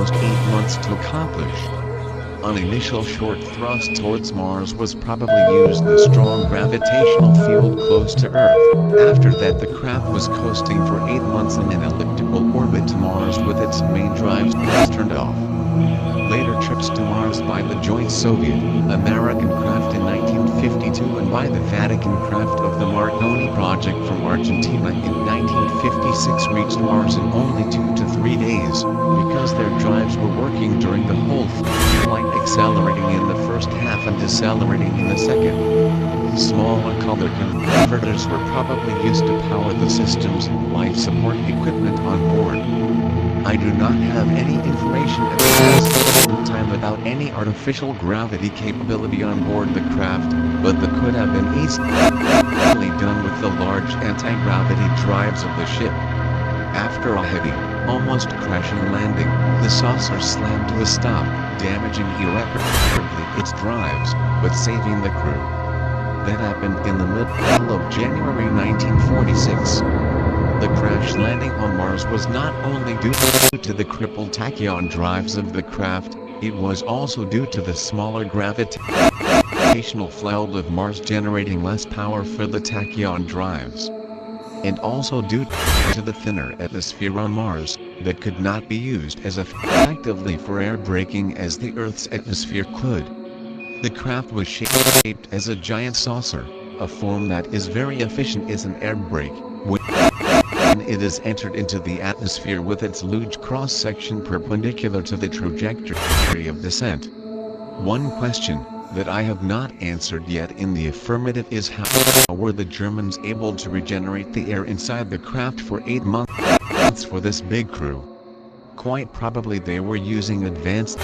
almost 8 months to accomplish. An initial short thrust towards Mars was probably used the strong gravitational field close to Earth. After that, the craft was coasting for 8 months in an elliptical orbit to Mars with its main drives turned off. Later trips to Mars by the joint Soviet-American craft in 1952 and by the Vatican craft of the Marconi project from Argentina in 1956 reached Mars in only 2 to 3 days, because their drives were working during the whole flight, accelerating in the first half and decelerating in the second. Smaller color converters were probably used to power the system's life support equipment on board. I do not have any information at the present time about any artificial gravity capability on board the craft, but that could have been easily done with the large anti-gravity drives of the ship. After a heavy, almost crashing landing, the saucer slammed to a stop, damaging irreparably its drives, but saving the crew. That happened in the middle of January 1946. The crash landing on Mars was not only due to the crippled tachyon drives of the craft, it was also due to the smaller gravitational field of Mars generating less power for the tachyon drives. And also due to the thinner atmosphere on Mars, that could not be used as effectively for air braking as the Earth's atmosphere could. The craft was shaped as a giant saucer, a form that is very efficient as an air brake. When it is entered into the atmosphere with its luge cross-section perpendicular to the trajectory of descent. One question that I have not answered yet in the affirmative is how were the Germans able to regenerate the air inside the craft for 8 months for this big crew? Quite probably they were using advanced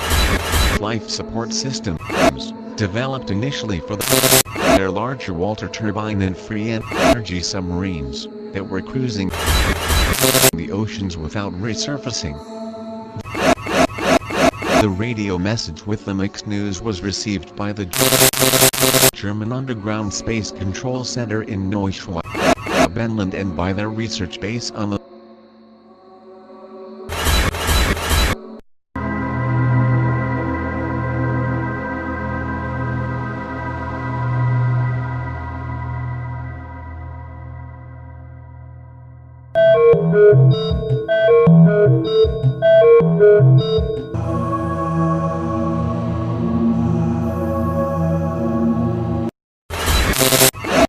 life support systems, developed initially for their larger Walter turbine and free energy submarines that were cruising the oceans without resurfacing. The radio message with the mixed news was received by the German Underground Space Control Center in Neuschwabenland and by their research base on the